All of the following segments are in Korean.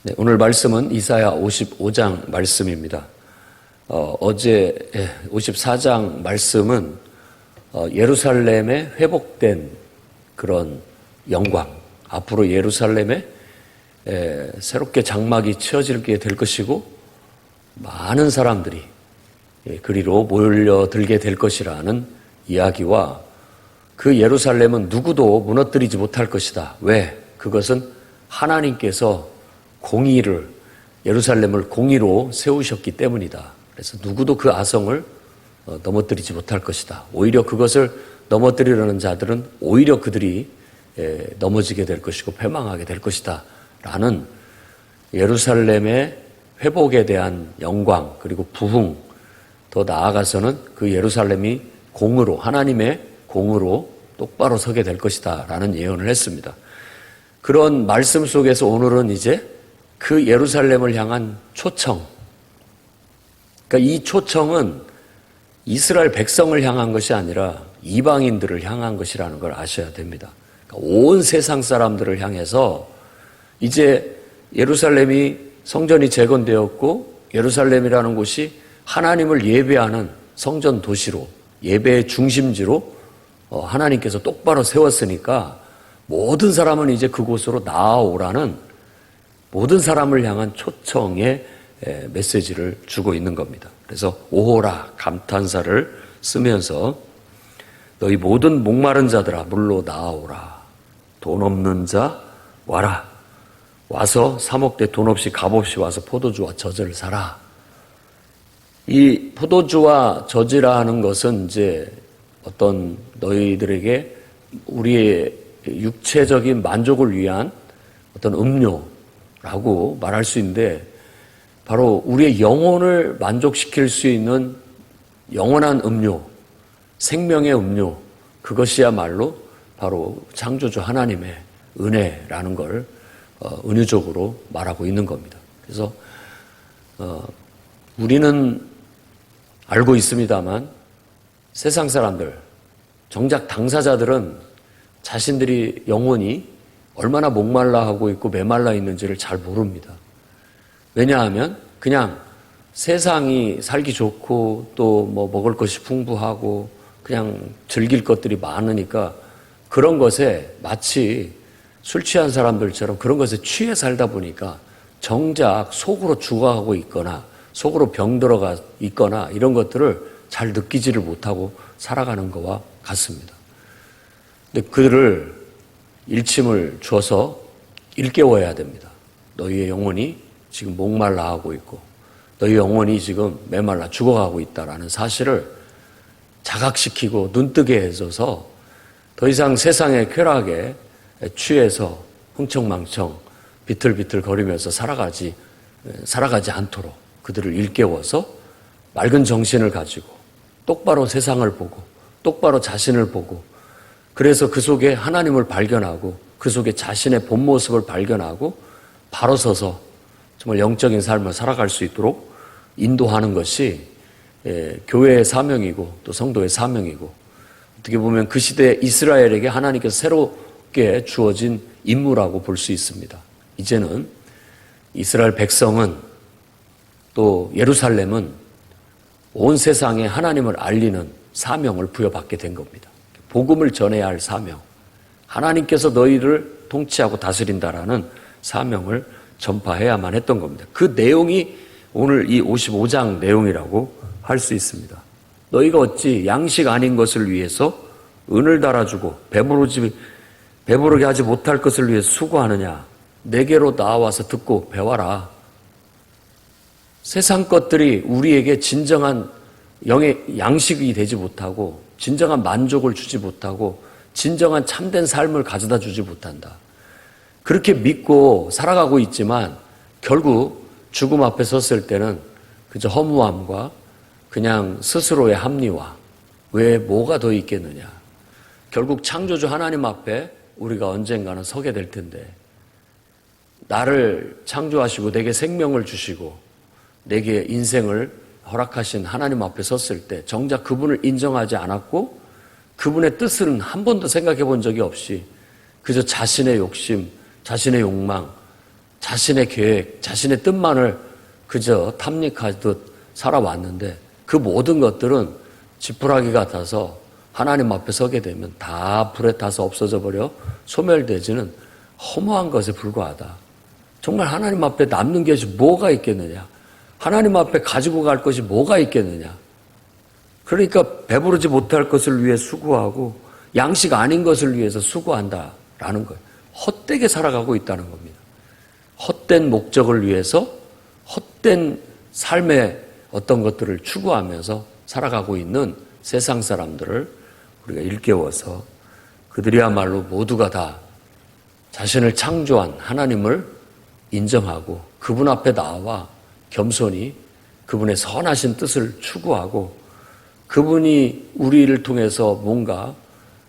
네, 오늘 말씀은 이사야 55장 말씀입니다. 어제 54장 말씀은 예루살렘에 회복된 그런 영광, 앞으로 예루살렘에 새롭게 장막이 치어지게 될 것이고 많은 사람들이 그리로 몰려들게 될 것이라는 이야기와 그 예루살렘은 누구도 무너뜨리지 못할 것이다. 왜? 그것은 하나님께서 공의를, 예루살렘을 공의로 세우셨기 때문이다. 그래서 누구도 그 아성을 넘어뜨리지 못할 것이다. 오히려 그것을 넘어뜨리려는 자들은 오히려 그들이 넘어지게 될 것이고 패망하게 될 것이다. 라는 예루살렘의 회복에 대한 영광 그리고 부흥, 더 나아가서는 그 예루살렘이 공으로, 하나님의 공으로 똑바로 서게 될 것이다. 라는 예언을 했습니다. 그런 말씀 속에서 오늘은 이제 그 예루살렘을 향한 초청, 그러니까 이 초청은 이스라엘 백성을 향한 것이 아니라 이방인들을 향한 것이라는 걸 아셔야 됩니다. 그러니까 온 세상 사람들을 향해서 이제 예루살렘이 성전이 재건되었고 예루살렘이라는 곳이 하나님을 예배하는 성전 도시로, 예배의 중심지로 하나님께서 똑바로 세웠으니까 모든 사람은 이제 그곳으로 나아오라는 모든 사람을 향한 초청의 메시지를 주고 있는 겁니다. 그래서 오호라 감탄사를 쓰면서 너희 모든 목마른 자들아 물로 나아오라. 돈 없는 자 와라. 와서 사 먹되 돈 없이 값없이 와서 포도주와 저지를 사라. 이 포도주와 저지라 하는 것은 이제 어떤 너희들에게 우리의 육체적인 만족을 위한 어떤 음료라고 말할 수 있는데 바로 우리의 영혼을 만족시킬 수 있는 영원한 음료, 생명의 음료, 그것이야말로 바로 창조주 하나님의 은혜라는 걸 은유적으로 말하고 있는 겁니다. 그래서 우리는 알고 있습니다만 세상 사람들, 정작 당사자들은 자신들이 영혼이 얼마나 목말라 하고 있고 메말라 있는지를 잘 모릅니다. 왜냐하면 그냥 세상이 살기 좋고 또 뭐 먹을 것이 풍부하고 그냥 즐길 것들이 많으니까 그런 것에 마치 술 취한 사람들처럼 그런 것에 취해 살다 보니까 정작 속으로 죽어가고 있거나 속으로 병 들어가 있거나 이런 것들을 잘 느끼지를 못하고 살아가는 것과 같습니다. 근데 그들을 일침을 줘서 일깨워야 됩니다. 너희의 영혼이 지금 목말라 하고 있고 너희 영혼이 지금 메말라 죽어가고 있다라는 사실을 자각시키고 눈뜨게 해줘서 더 이상 세상의 쾌락에 취해서 흥청망청 비틀비틀 거리면서 살아가지 않도록 그들을 일깨워서 맑은 정신을 가지고 똑바로 세상을 보고 똑바로 자신을 보고 그래서 그 속에 하나님을 발견하고 그 속에 자신의 본 모습을 발견하고 바로 서서 정말 영적인 삶을 살아갈 수 있도록 인도하는 것이 교회의 사명이고 또 성도의 사명이고 어떻게 보면 그 시대 이스라엘에게 하나님께서 새롭게 주어진 임무라고 볼 수 있습니다. 이제는 이스라엘 백성은 또 예루살렘은 온 세상에 하나님을 알리는 사명을 부여받게 된 겁니다. 복음을 전해야 할 사명, 하나님께서 너희를 통치하고 다스린다라는 사명을 전파해야만 했던 겁니다. 그 내용이 오늘 이 55장 내용이라고 할 수 있습니다. 너희가 어찌 양식 아닌 것을 위해서 은을 달아주고 배부르게 하지 못할 것을 위해서 수고하느냐. 내게로 나와서 듣고 배워라. 세상 것들이 우리에게 진정한 영의 양식이 되지 못하고 진정한 만족을 주지 못하고 진정한 참된 삶을 가져다 주지 못한다. 그렇게 믿고 살아가고 있지만 결국 죽음 앞에 섰을 때는 그저 허무함과 그냥 스스로의 합리화, 왜 뭐가 더 있겠느냐. 결국 창조주 하나님 앞에 우리가 언젠가는 서게 될 텐데 나를 창조하시고 내게 생명을 주시고 내게 인생을 허락하신 하나님 앞에 섰을 때 정작 그분을 인정하지 않았고 그분의 뜻은 한 번도 생각해 본 적이 없이 그저 자신의 욕심, 자신의 욕망, 자신의 계획, 자신의 뜻만을 그저 탐닉하듯 살아왔는데 그 모든 것들은 지푸라기 같아서 하나님 앞에 서게 되면 다 불에 타서 없어져 버려 소멸되지는 허무한 것에 불과하다. 정말 하나님 앞에 남는 것이 뭐가 있겠느냐? 하나님 앞에 가지고 갈 것이 뭐가 있겠느냐? 그러니까 배부르지 못할 것을 위해 수고하고 양식 아닌 것을 위해서 수고한다라는 거예요. 헛되게 살아가고 있다는 겁니다. 헛된 목적을 위해서 헛된 삶의 어떤 것들을 추구하면서 살아가고 있는 세상 사람들을 우리가 일깨워서 그들이야말로 모두가 다 자신을 창조한 하나님을 인정하고 그분 앞에 나와 겸손히 그분의 선하신 뜻을 추구하고 그분이 우리를 통해서 뭔가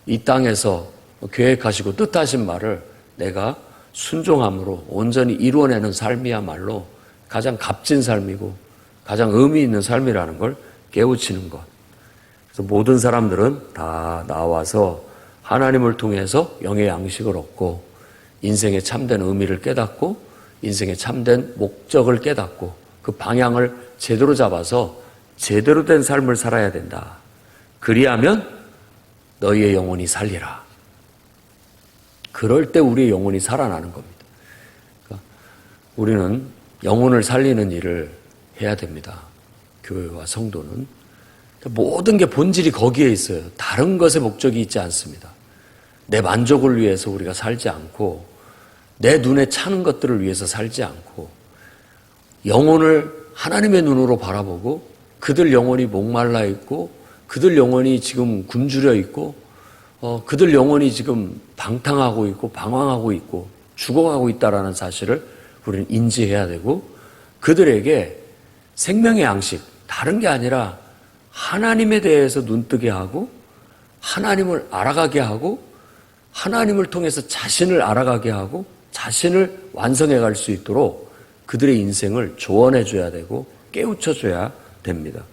이 땅에서 계획하시고 뜻하신 말을 내가 순종함으로 온전히 이루어내는 삶이야말로 가장 값진 삶이고 가장 의미 있는 삶이라는 걸 깨우치는 것. 그래서 모든 사람들은 다 나와서 하나님을 통해서 영의 양식을 얻고 인생의 참된 의미를 깨닫고 인생의 참된 목적을 깨닫고 그 방향을 제대로 잡아서 제대로 된 삶을 살아야 된다. 그리하면 너희의 영혼이 살리라. 그럴 때 우리의 영혼이 살아나는 겁니다. 그러니까 우리는 영혼을 살리는 일을 해야 됩니다. 교회와 성도는. 모든 게 본질이 거기에 있어요. 다른 것에 목적이 있지 않습니다. 내 만족을 위해서 우리가 살지 않고 내 눈에 차는 것들을 위해서 살지 않고 영혼을 하나님의 눈으로 바라보고 그들 영혼이 목말라 있고 그들 영혼이 지금 굶주려 있고 그들 영혼이 지금 방탕하고 있고 방황하고 있고 죽어가고 있다라는 사실을 우리는 인지해야 되고 그들에게 생명의 양식, 다른 게 아니라 하나님에 대해서 눈뜨게 하고 하나님을 알아가게 하고 하나님을 통해서 자신을 알아가게 하고 자신을 완성해 갈 수 있도록 그들의 인생을 조언해 줘야 되고 깨우쳐 줘야 됩니다.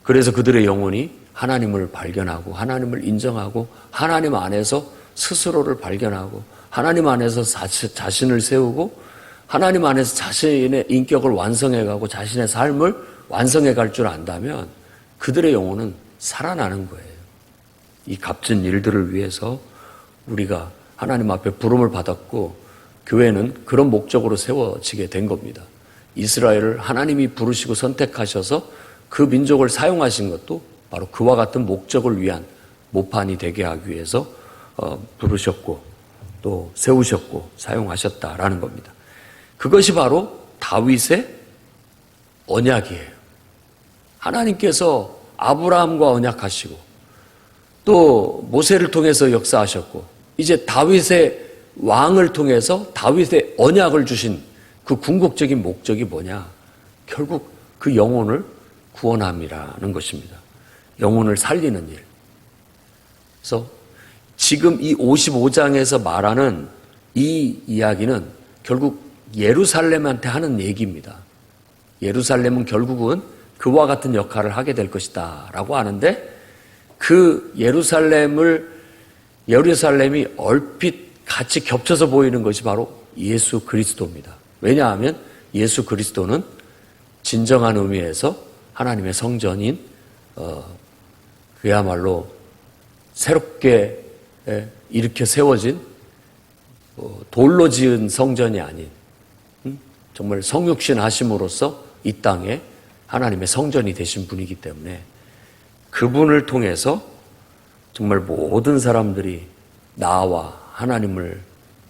그래서 그들의 영혼이 하나님을 발견하고 하나님을 인정하고 하나님 안에서 스스로를 발견하고 하나님 안에서 자신을 세우고 하나님 안에서 자신의 인격을 완성해 가고 자신의 삶을 완성해 갈 줄 안다면 그들의 영혼은 살아나는 거예요. 이 값진 일들을 위해서 우리가 하나님 앞에 부름을 받았고 교회는 그런 목적으로 세워지게 된 겁니다. 이스라엘을 하나님이 부르시고 선택하셔서 그 민족을 사용하신 것도 바로 그와 같은 목적을 위한 모판이 되게 하기 위해서 부르셨고 또 세우셨고 사용하셨다라는 겁니다. 그것이 바로 다윗의 언약이에요. 하나님께서 아브라함과 언약하시고 또 모세를 통해서 역사하셨고 이제 다윗의 왕을 통해서 다윗의 언약을 주신 그 궁극적인 목적이 뭐냐? 결국 그 영혼을 구원함이라는 것입니다. 영혼을 살리는 일. 그래서 지금 이 55장에서 말하는 이 이야기는 결국 예루살렘한테 하는 얘기입니다. 예루살렘은 결국은 그와 같은 역할을 하게 될 것이다 라고 하는데 그 예루살렘이 얼핏 같이 겹쳐서 보이는 것이 바로 예수 그리스도입니다. 왜냐하면 예수 그리스도는 진정한 의미에서 하나님의 성전인 그야말로 새롭게 일으켜 세워진 돌로 지은 성전이 아닌 정말 성육신 하심으로써 이 땅에 하나님의 성전이 되신 분이기 때문에 그분을 통해서 정말 모든 사람들이 나와 하나님을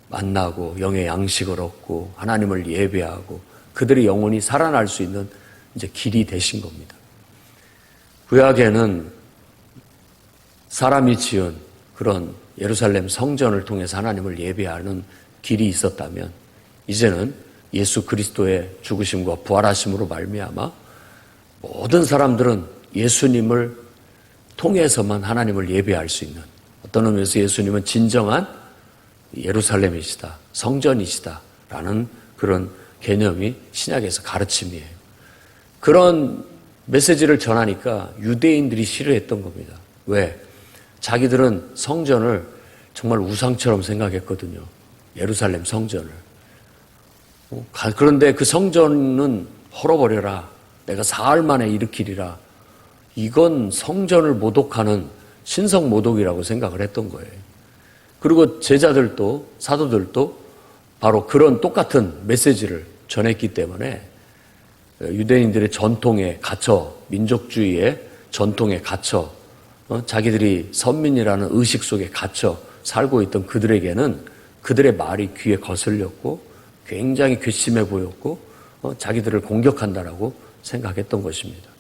만나고 영의 양식을 얻고 하나님을 예배하고 그들의 영혼이 살아날 수 있는 이제 길이 되신 겁니다. 구약에는 사람이 지은 그런 예루살렘 성전을 통해서 하나님을 예배하는 길이 있었다면 이제는 예수 그리스도의 죽으심과 부활하심으로 말미암아 모든 사람들은 예수님을 통해서만 하나님을 예배할 수 있는 어떤 의미에서 예수님은 진정한 예루살렘이시다, 성전이시다라는 그런 개념이 신약에서 가르침이에요. 그런 메시지를 전하니까 유대인들이 싫어했던 겁니다. 왜? 자기들은 성전을 정말 우상처럼 생각했거든요. 예루살렘 성전을. 그런데 그 성전은 헐어버려라. 내가 사흘 만에 일으키리라. 이건 성전을 모독하는 신성모독이라고 생각을 했던 거예요. 그리고 제자들도 사도들도 바로 그런 똑같은 메시지를 전했기 때문에 유대인들의 전통에 갇혀, 민족주의의 전통에 갇혀, 자기들이 선민이라는 의식 속에 갇혀 살고 있던 그들에게는 그들의 말이 귀에 거슬렸고 굉장히 괘씸해 보였고 자기들을 공격한다라고 생각했던 것입니다.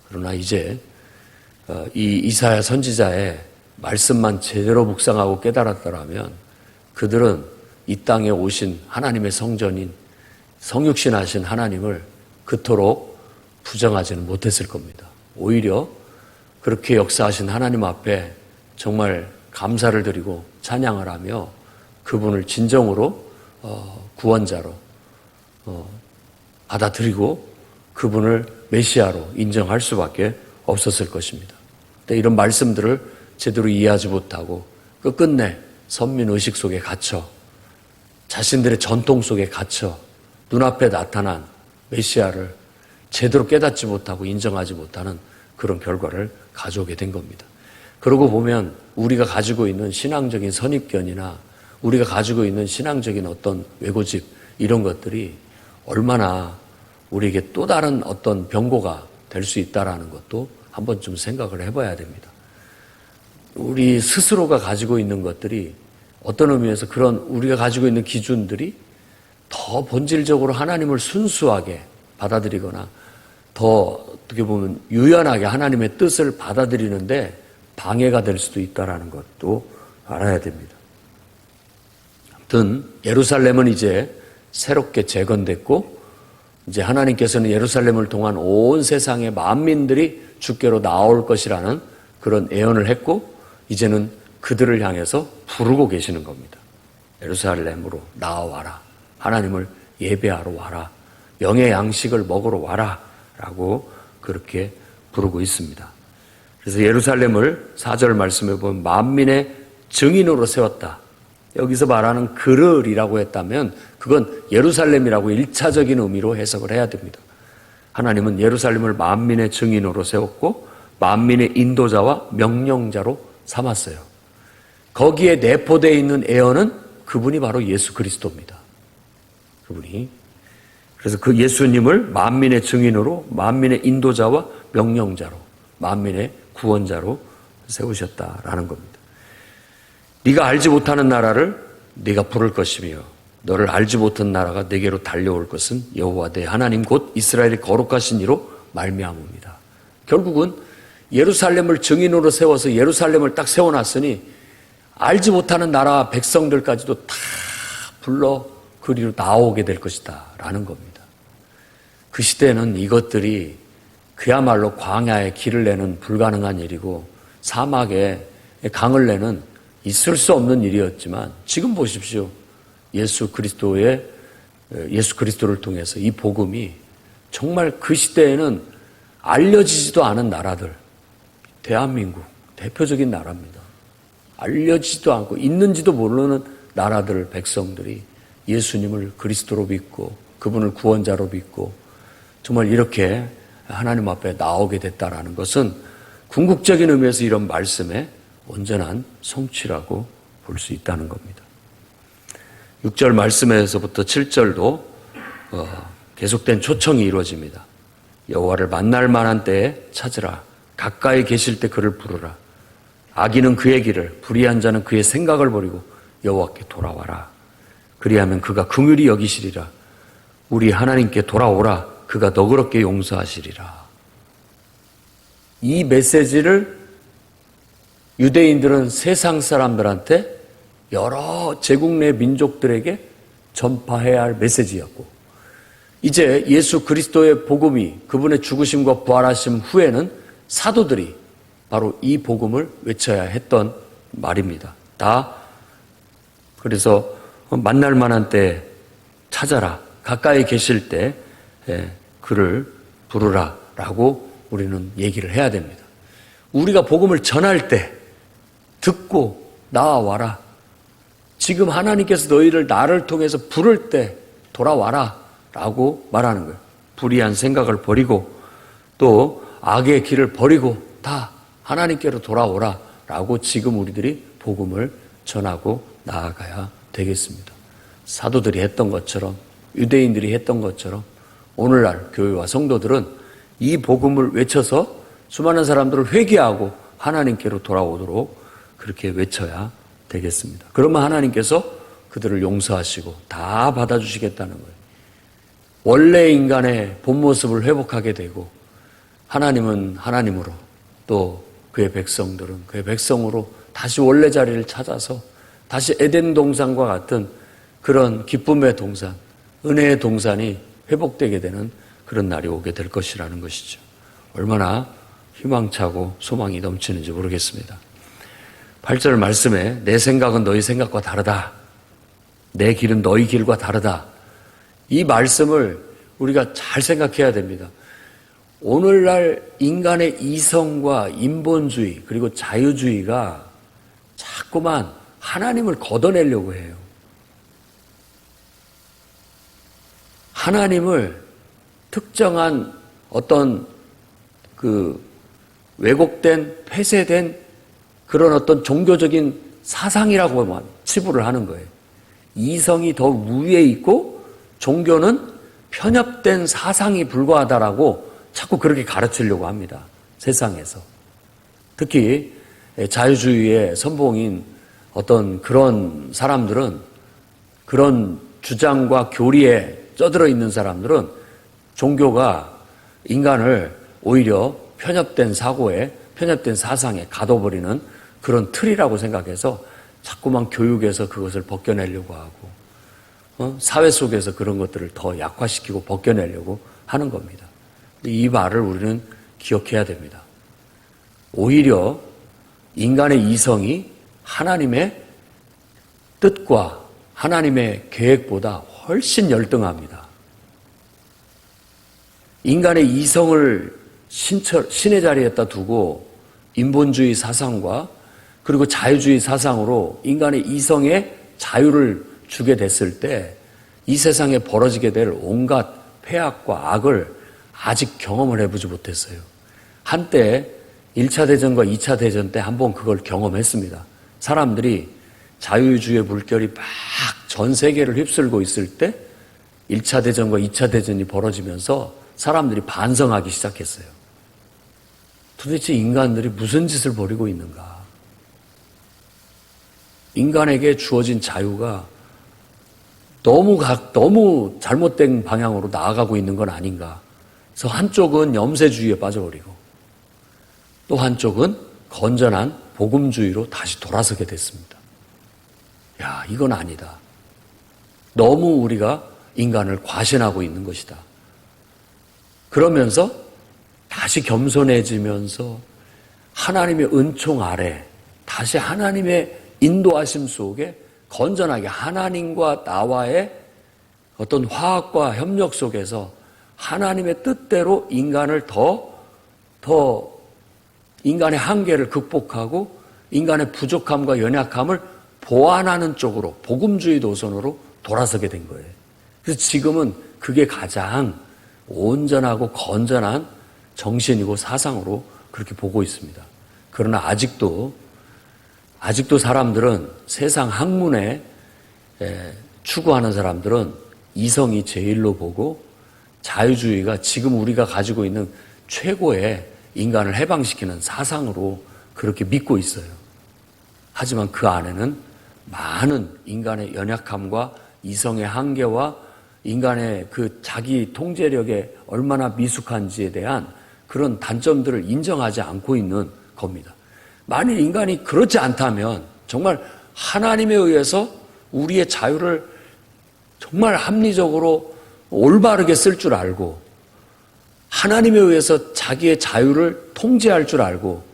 그러나 이제 이 이사야 선지자의 말씀만 제대로 묵상하고 깨달았더라면 그들은 이 땅에 오신 하나님의 성전인 성육신하신 하나님을 그토록 부정하지는 못했을 겁니다. 오히려 그렇게 역사하신 하나님 앞에 정말 감사를 드리고 찬양을 하며 그분을 진정으로 구원자로 받아들이고 그분을 메시아로 인정할 수밖에 없었을 것입니다. 근데 이런 말씀들을 제대로 이해하지 못하고 끝끝내 선민의식 속에 갇혀 자신들의 전통 속에 갇혀 눈앞에 나타난 메시아를 제대로 깨닫지 못하고 인정하지 못하는 그런 결과를 가져오게 된 겁니다. 그러고 보면 우리가 가지고 있는 신앙적인 선입견이나 우리가 가지고 있는 신앙적인 어떤 왜고집 이런 것들이 얼마나 우리에게 또 다른 어떤 병고가 될 수 있다라는 것도 한번 좀 생각을 해봐야 됩니다. 우리 스스로가 가지고 있는 것들이 어떤 의미에서 그런 우리가 가지고 있는 기준들이 더 본질적으로 하나님을 순수하게 받아들이거나 더 어떻게 보면 유연하게 하나님의 뜻을 받아들이는데 방해가 될 수도 있다는 것도 알아야 됩니다. 아무튼 예루살렘은 이제 새롭게 재건됐고 이제 하나님께서는 예루살렘을 통한 온 세상의 만민들이 주께로 나올 것이라는 그런 예언을 했고 이제는 그들을 향해서 부르고 계시는 겁니다. 예루살렘으로 나와라. 하나님을 예배하러 와라. 영의 양식을 먹으러 와라. 라고 그렇게 부르고 있습니다. 그래서 예루살렘을 4절 말씀에 보면 만민의 증인으로 세웠다. 여기서 말하는 그를이라고 했다면 그건 예루살렘이라고 1차적인 의미로 해석을 해야 됩니다. 하나님은 예루살렘을 만민의 증인으로 세웠고 만민의 인도자와 명령자로 삼았어요. 거기에 내포되어 있는 예언은 그분이 바로 예수 그리스도입니다. 그분이. 그래서 그 예수님을 만민의 증인으로 만민의 인도자와 명령자로 만민의 구원자로 세우셨다라는 겁니다. 네가 알지 못하는 나라를 네가 부를 것이며 너를 알지 못한 나라가 네게로 달려올 것은 여호와 내 하나님 곧 이스라엘의 거룩하신 이로 말미암음이다. 결국은 예루살렘을 증인으로 세워서 예루살렘을 딱 세워놨으니 알지 못하는 나라 백성들까지도 다 불러 그리로 나오게 될 것이다 라는 겁니다. 그 시대에는 이것들이 그야말로 광야에 길을 내는 불가능한 일이고 사막에 강을 내는 있을 수 없는 일이었지만 지금 보십시오. 예수 그리스도를 통해서 이 복음이 정말 그 시대에는 알려지지도 않은 나라들, 대한민국 대표적인 나라입니다. 알려지지도 않고 있는지도 모르는 나라들 백성들이 예수님을 그리스도로 믿고 그분을 구원자로 믿고 정말 이렇게 하나님 앞에 나오게 됐다라는 것은 궁극적인 의미에서 이런 말씀의 온전한 성취라고 볼 수 있다는 겁니다. 6절 말씀에서부터 7절도 계속된 초청이 이루어집니다. 여호와를 만날 만한 때에 찾으라. 가까이 계실 때 그를 부르라. 악인은 그의 길을, 불의한 자는 그의 생각을 버리고 여호와께 돌아와라. 그리하면 그가 긍휼히 여기시리라. 우리 하나님께 돌아오라. 그가 너그럽게 용서하시리라. 이 메시지를 유대인들은 세상 사람들한테 여러 제국 내 민족들에게 전파해야 할 메시지였고 이제 예수 그리스도의 복음이 그분의 죽으심과 부활하심 후에는 사도들이 바로 이 복음을 외쳐야 했던 말입니다. 다 그래서 만날 만한 때 찾아라. 가까이 계실 때 그를 부르라 라고 우리는 얘기를 해야 됩니다. 우리가 복음을 전할 때 듣고 나와라. 지금 하나님께서 너희를 나를 통해서 부를 때 돌아와라 라고 말하는 거예요. 불의한 생각을 버리고 또 악의 길을 버리고 다 하나님께로 돌아오라 라고 지금 우리들이 복음을 전하고 나아가야 되겠습니다. 사도들이 했던 것처럼, 유대인들이 했던 것처럼 오늘날 교회와 성도들은 이 복음을 외쳐서 수많은 사람들을 회개하고 하나님께로 돌아오도록 그렇게 외쳐야 되겠습니다. 그러면 하나님께서 그들을 용서하시고 다 받아주시겠다는 거예요. 원래 인간의 본 모습을 회복하게 되고 하나님은 하나님으로 또 그의 백성들은 그의 백성으로 다시 원래 자리를 찾아서 다시 에덴 동산과 같은 그런 기쁨의 동산, 은혜의 동산이 회복되게 되는 그런 날이 오게 될 것이라는 것이죠. 얼마나 희망차고 소망이 넘치는지 모르겠습니다. 8절 말씀에 내 생각은 너희 생각과 다르다. 내 길은 너희 길과 다르다. 이 말씀을 우리가 잘 생각해야 됩니다. 오늘날 인간의 이성과 인본주의 그리고 자유주의가 자꾸만 하나님을 걷어내려고 해요. 하나님을 특정한 어떤 그 왜곡된 폐쇄된 그런 어떤 종교적인 사상이라고만 치부를 하는 거예요. 이성이 더 위에 있고 종교는 편협된 사상이 불과하다라고 자꾸 그렇게 가르치려고 합니다. 세상에서. 특히 자유주의의 선봉인 어떤 그런 사람들은, 그런 주장과 교리에 쩌들어 있는 사람들은 종교가 인간을 오히려 편협된 사고에, 편협된 사상에 가둬버리는 그런 틀이라고 생각해서 자꾸만 교육에서 그것을 벗겨내려고 하고 사회 속에서 그런 것들을 더 약화시키고 벗겨내려고 하는 겁니다. 이 말을 우리는 기억해야 됩니다. 오히려 인간의 이성이 하나님의 뜻과 하나님의 계획보다 훨씬 열등합니다. 인간의 이성을 신의 자리에다 두고 인본주의 사상과 그리고 자유주의 사상으로 인간의 이성에 자유를 주게 됐을 때 이 세상에 벌어지게 될 온갖 폐악과 악을 아직 경험을 해보지 못했어요. 한때 1차 대전과 2차 대전 때 한번 그걸 경험했습니다. 사람들이 자유주의의 물결이 막 전 세계를 휩쓸고 있을 때 1차 대전과 2차 대전이 벌어지면서 사람들이 반성하기 시작했어요. 도대체 인간들이 무슨 짓을 벌이고 있는가? 인간에게 주어진 자유가 너무 잘못된 방향으로 나아가고 있는 건 아닌가? 그래서 한쪽은 염세주의에 빠져버리고 또 한쪽은 건전한 복음주의로 다시 돌아서게 됐습니다. 야, 이건 아니다. 너무 우리가 인간을 과신하고 있는 것이다. 그러면서 다시 겸손해지면서 하나님의 은총 아래 다시 하나님의 인도하심 속에 건전하게 하나님과 나와의 어떤 화합과 협력 속에서 하나님의 뜻대로 인간을 더 인간의 한계를 극복하고 인간의 부족함과 연약함을 보완하는 쪽으로 복음주의 노선으로 돌아서게 된 거예요. 그래서 지금은 그게 가장 온전하고 건전한 정신이고 사상으로 그렇게 보고 있습니다. 그러나 아직도 사람들은 세상 학문에 추구하는 사람들은 이성이 제일로 보고 자유주의가 지금 우리가 가지고 있는 최고의 인간을 해방시키는 사상으로 그렇게 믿고 있어요. 하지만 그 안에는 많은 인간의 연약함과 이성의 한계와 인간의 그 자기 통제력에 얼마나 미숙한지에 대한 그런 단점들을 인정하지 않고 있는 겁니다. 만일 인간이 그렇지 않다면 정말 하나님에 의해서 우리의 자유를 정말 합리적으로 올바르게 쓸 줄 알고 하나님에 의해서 자기의 자유를 통제할 줄 알고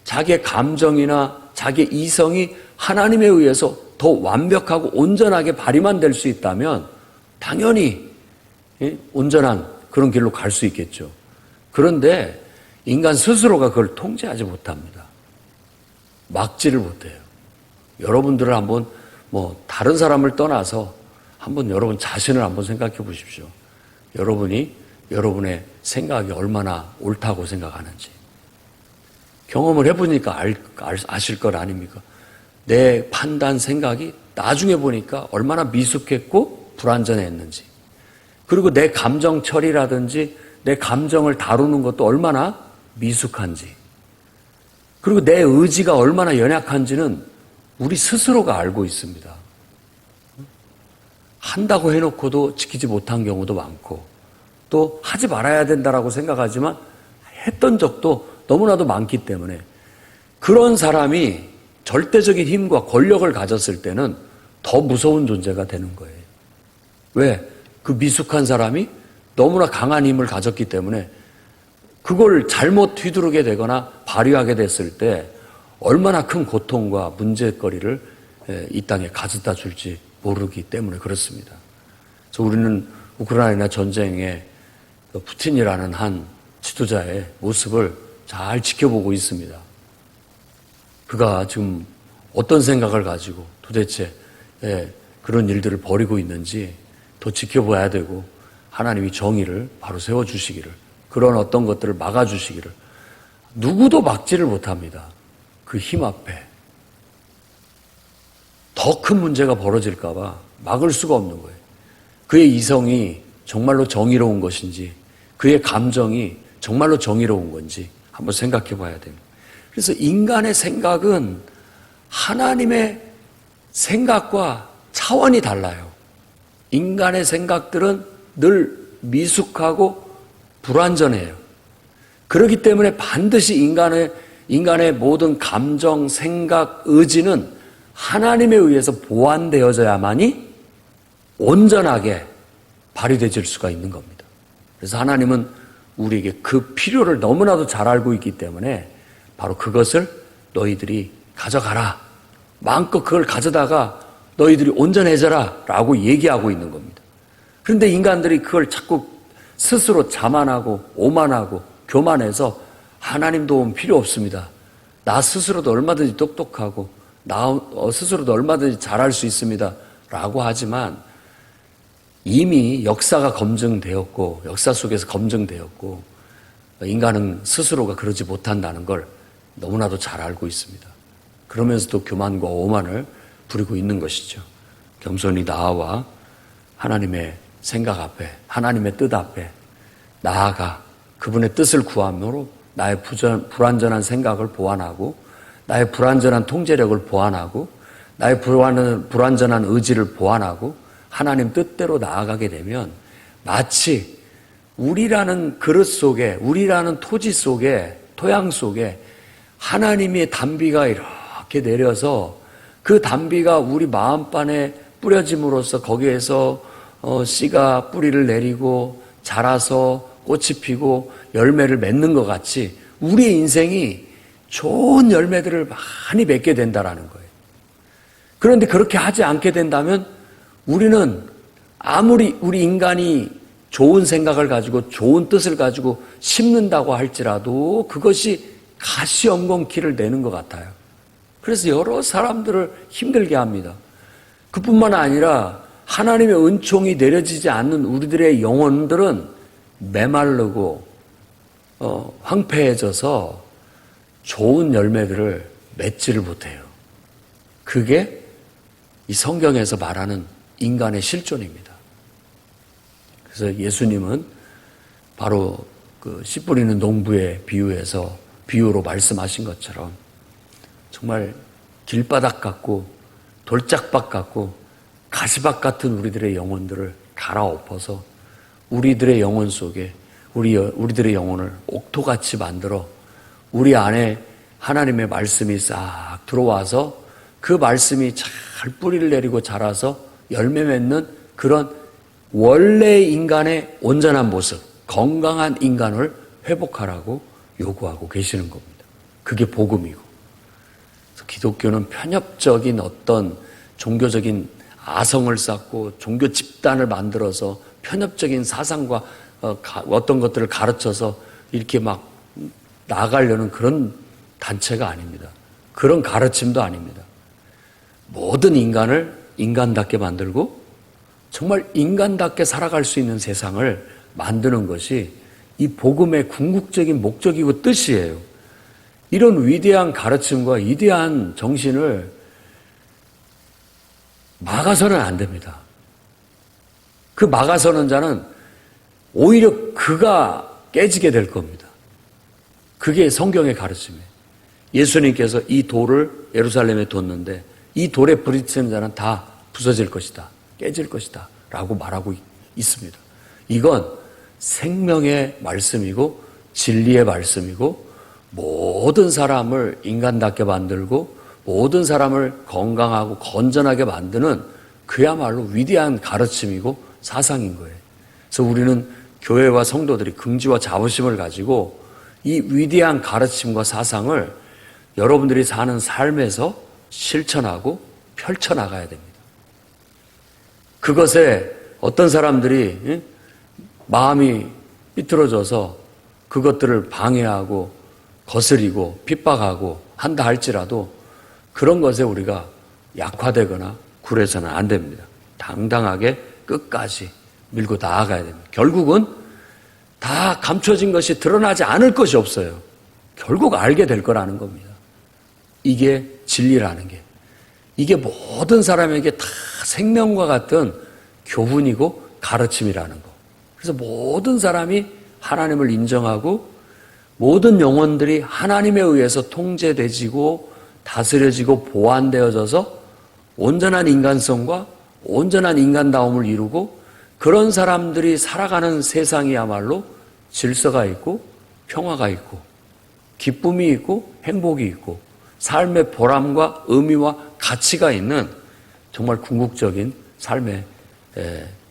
자기의 감정이나 자기의 이성이 하나님에 의해서 더 완벽하고 온전하게 발휘만 될 수 있다면 당연히 온전한 그런 길로 갈 수 있겠죠. 그런데 인간 스스로가 그걸 통제하지 못합니다. 막지를 못해요. 여러분들을 한번 다른 사람을 떠나서 한번 여러분 자신을 한번 생각해 보십시오. 여러분이 여러분의 생각이 얼마나 옳다고 생각하는지. 경험을 해보니까 아실 것 아닙니까? 내 판단, 생각이 나중에 보니까 얼마나 미숙했고 불완전했는지. 그리고 내 감정 처리라든지 내 감정을 다루는 것도 얼마나 미숙한지. 그리고 내 의지가 얼마나 연약한지는 우리 스스로가 알고 있습니다. 한다고 해놓고도 지키지 못한 경우도 많고, 또 하지 말아야 된다라고 생각하지만 했던 적도 너무나도 많기 때문에 그런 사람이 절대적인 힘과 권력을 가졌을 때는 더 무서운 존재가 되는 거예요. 왜? 그 미숙한 사람이 너무나 강한 힘을 가졌기 때문에 그걸 잘못 휘두르게 되거나 발휘하게 됐을 때 얼마나 큰 고통과 문제거리를 이 땅에 가져다 줄지 모르기 때문에 그렇습니다. 그래서 우리는 우크라이나 전쟁에 푸틴이라는 한 지도자의 모습을 잘 지켜보고 있습니다. 그가 지금 어떤 생각을 가지고 도대체 그런 일들을 벌이고 있는지 더 지켜봐야 되고, 하나님이 정의를 바로 세워주시기를, 그런 어떤 것들을 막아주시기를. 누구도 막지를 못합니다. 그 힘 앞에. 더 큰 문제가 벌어질까 봐 막을 수가 없는 거예요. 그의 이성이 정말로 정의로운 것인지, 그의 감정이 정말로 정의로운 건지 한번 생각해 봐야 됩니다. 그래서 인간의 생각은 하나님의 생각과 차원이 달라요. 인간의 생각들은 늘 미숙하고 불완전해요. 그렇기 때문에 반드시 인간의 모든 감정, 생각, 의지는 하나님에 의해서 보완되어져야만이 온전하게 발휘되질 수가 있는 겁니다. 그래서 하나님은 우리에게 그 필요를 너무나도 잘 알고 있기 때문에 바로 그것을 너희들이 가져가라. 마음껏 그걸 가져다가 너희들이 온전해져라 라고 얘기하고 있는 겁니다. 그런데 인간들이 그걸 자꾸 스스로 자만하고 오만하고 교만해서 하나님 도움 필요 없습니다. 나 스스로도 얼마든지 똑똑하고 나 스스로도 얼마든지 잘할 수 있습니다 라고 하지만 이미 역사가 검증되었고 역사 속에서 검증되었고 인간은 스스로가 그러지 못한다는 걸 너무나도 잘 알고 있습니다. 그러면서도 교만과 오만을 부리고 있는 것이죠. 겸손히 나아와 하나님의 생각 앞에, 하나님의 뜻 앞에 나아가 그분의 뜻을 구함으로 나의 불완전한 생각을 보완하고 나의 불완전한 통제력을 보완하고 나의 불완전한 의지를 보완하고 하나님 뜻대로 나아가게 되면 마치 우리라는 그릇 속에, 우리라는 토지 속에, 토양 속에 하나님의 단비가 이렇게 내려서 그 단비가 우리 마음판에 뿌려짐으로써 거기에서 씨가 뿌리를 내리고 자라서 꽃이 피고 열매를 맺는 것 같이 우리의 인생이 좋은 열매들을 많이 맺게 된다라는 거예요. 그런데 그렇게 하지 않게 된다면 우리는 아무리 우리 인간이 좋은 생각을 가지고 좋은 뜻을 가지고 심는다고 할지라도 그것이 가시엉겅퀴를 내는 것 같아요. 그래서 여러 사람들을 힘들게 합니다. 그뿐만 아니라 하나님의 은총이 내려지지 않는 우리들의 영혼들은 메마르고 황폐해져서 좋은 열매들을 맺지를 못해요. 그게 이 성경에서 말하는 인간의 실존입니다. 그래서 예수님은 바로 그 씨 뿌리는 농부의 비유로 말씀하신 것처럼 정말 길바닥 같고 돌짝밭 같고 가시밭 같은 우리들의 영혼들을 갈아엎어서 우리들의 영혼 속에 우리들의 영혼을 옥토같이 만들어 우리 안에 하나님의 말씀이 싹 들어와서 그 말씀이 잘 뿌리를 내리고 자라서 열매 맺는 그런 원래의 인간의 온전한 모습, 건강한 인간을 회복하라고 요구하고 계시는 겁니다. 그게 복음이고. 그래서 기독교는 편협적인 어떤 종교적인 아성을 쌓고 종교 집단을 만들어서 편협적인 사상과 어떤 것들을 가르쳐서 이렇게 막 나가려는 그런 단체가 아닙니다. 그런 가르침도 아닙니다. 모든 인간을 인간답게 만들고 정말 인간답게 살아갈 수 있는 세상을 만드는 것이 이 복음의 궁극적인 목적이고 뜻이에요. 이런 위대한 가르침과 위대한 정신을 막아서는 안 됩니다. 그 막아서는 자는 오히려 그가 깨지게 될 겁니다. 그게 성경의 가르침이에요. 예수님께서 이 돌을 예루살렘에 뒀는데 이 돌에 부딪히는 자는 다 부서질 것이다. 깨질 것이다. 라고 말하고 있습니다. 이건 생명의 말씀이고 진리의 말씀이고 모든 사람을 인간답게 만들고 모든 사람을 건강하고 건전하게 만드는 그야말로 위대한 가르침이고 사상인 거예요. 그래서 우리는 교회와 성도들이 긍지와 자부심을 가지고 이 위대한 가르침과 사상을 여러분들이 사는 삶에서 실천하고 펼쳐나가야 됩니다. 그것에 어떤 사람들이 마음이 삐뚤어져서 그것들을 방해하고 거스리고 핍박하고 한다 할지라도 그런 것에 우리가 약화되거나 굴해서는 안 됩니다. 당당하게 끝까지 밀고 나아가야 됩니다. 결국은 다 감춰진 것이 드러나지 않을 것이 없어요. 결국 알게 될 거라는 겁니다. 이게 진리라는 게. 이게 모든 사람에게 다 생명과 같은 교훈이고 가르침이라는 거. 그래서 모든 사람이 하나님을 인정하고 모든 영혼들이 하나님에 의해서 통제되지고 다스려지고 보완되어져서 온전한 인간성과 온전한 인간다움을 이루고 그런 사람들이 살아가는 세상이야말로 질서가 있고 평화가 있고 기쁨이 있고 행복이 있고 삶의 보람과 의미와 가치가 있는 정말 궁극적인 삶의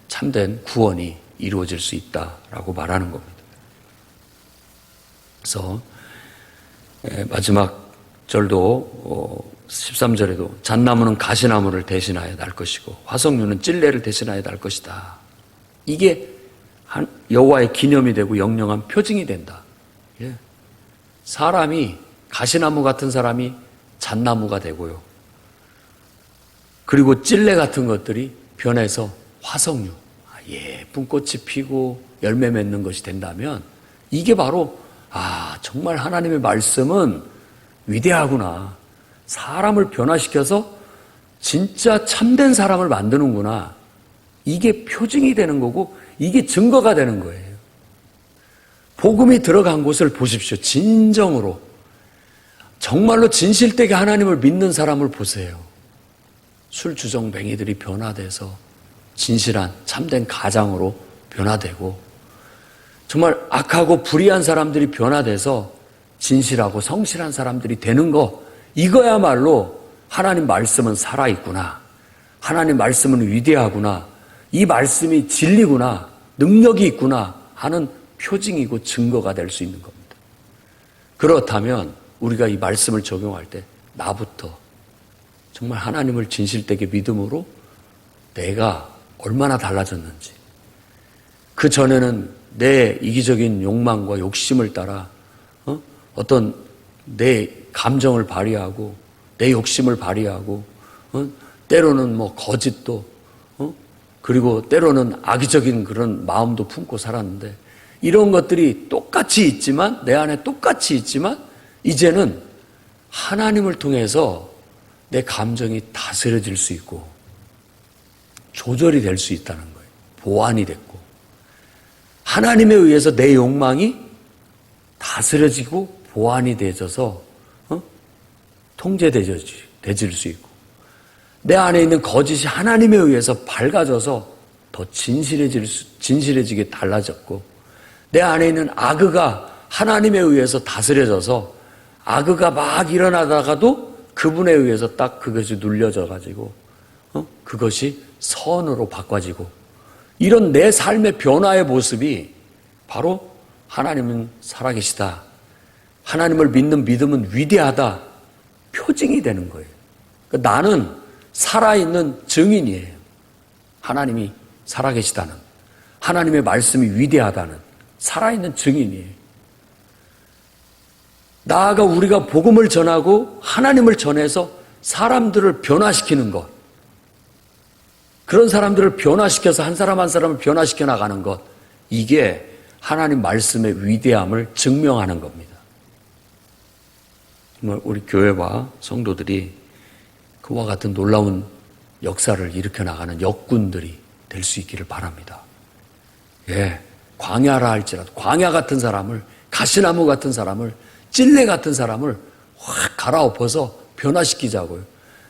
참된 구원이 이루어질 수 있다라고 말하는 겁니다. 그래서 마지막 절도 13절에도 잣나무는 가시나무를 대신하여 날 것이고 화석류는 찔레를 대신하여 날 것이다. 이게 여호와의 기념이 되고 영영한 표징이 된다. 사람이 가시나무 같은 사람이 잣나무가 되고요. 그리고 찔레 같은 것들이 변해서 화석류, 예쁜 꽃이 피고 열매 맺는 것이 된다면 이게 바로 정말 하나님의 말씀은 위대하구나. 사람을 변화시켜서 진짜 참된 사람을 만드는구나. 이게 표징이 되는 거고 이게 증거가 되는 거예요. 복음이 들어간 곳을 보십시오. 진정으로. 정말로 진실되게 하나님을 믿는 사람을 보세요. 술주정뱅이들이 변화돼서 진실한 참된 가장으로 변화되고 정말 악하고 불의한 사람들이 변화돼서 진실하고 성실한 사람들이 되는 거 이거야말로 하나님 말씀은 살아있구나. 하나님 말씀은 위대하구나. 이 말씀이 진리구나. 능력이 있구나 하는 표징이고 증거가 될 수 있는 겁니다. 그렇다면 우리가 이 말씀을 적용할 때 나부터 정말 하나님을 진실되게 믿음으로 내가 얼마나 달라졌는지 그 전에는 내 이기적인 욕망과 욕심을 따라 어떤 내 감정을 발휘하고 내 욕심을 발휘하고 때로는 거짓도 그리고 때로는 악의적인 그런 마음도 품고 살았는데 이런 것들이 똑같이 있지만 내 안에 똑같이 있지만 이제는 하나님을 통해서 내 감정이 다스려질 수 있고 조절이 될 수 있다는 거예요. 보완이 됐고 하나님에 의해서 내 욕망이 다스려지고 보완이 되어져서 통제되질 수 있고 내 안에 있는 거짓이 하나님에 의해서 밝아져서 더 진실해지게 달라졌고 내 안에 있는 악의가 하나님에 의해서 다스려져서 악의가 막 일어나다가도 그분에 의해서 딱 그것이 눌려져 가지고 그것이 선으로 바꿔지고 이런 내 삶의 변화의 모습이 바로 하나님은 살아계시다. 하나님을 믿는 믿음은 위대하다. 표징이 되는 거예요. 그러니까 나는 살아있는 증인이에요. 하나님이 살아계시다는, 하나님의 말씀이 위대하다는 살아있는 증인이에요. 나아가 우리가 복음을 전하고 하나님을 전해서 사람들을 변화시키는 것, 그런 사람들을 변화시켜서 한 사람 한 사람을 변화시켜 나가는 것, 이게 하나님 말씀의 위대함을 증명하는 겁니다. 정말 우리 교회와 성도들이 그와 같은 놀라운 역사를 일으켜 나가는 역군들이 될 수 있기를 바랍니다. 예, 광야라 할지라도 광야 같은 사람을, 가시나무 같은 사람을, 찔레 같은 사람을 확 갈아엎어서 변화시키자고요.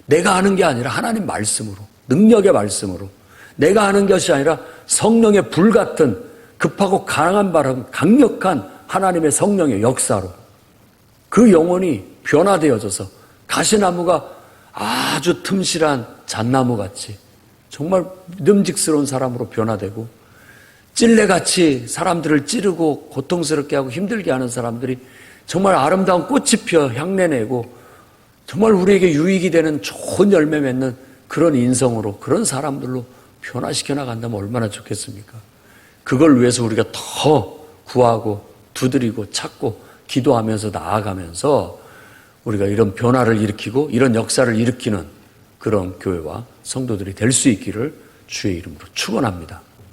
내가 하는 게 아니라 하나님 말씀으로, 능력의 말씀으로, 내가 하는 것이 아니라 성령의 불 같은 급하고 강한 바람, 강력한 하나님의 성령의 역사로 그 영혼이 변화되어져서 가시나무가 아주 틈실한 잣나무같이 정말 믿음직스러운 사람으로 변화되고, 찔레같이 사람들을 찌르고 고통스럽게 하고 힘들게 하는 사람들이 정말 아름다운 꽃이 펴 향내내고 정말 우리에게 유익이 되는 좋은 열매 맺는 그런 인성으로, 그런 사람들로 변화시켜 나간다면 얼마나 좋겠습니까? 그걸 위해서 우리가 더 구하고 두드리고 찾고 기도하면서 나아가면서 우리가 이런 변화를 일으키고 이런 역사를 일으키는 그런 교회와 성도들이 될 수 있기를 주의 이름으로 축원합니다.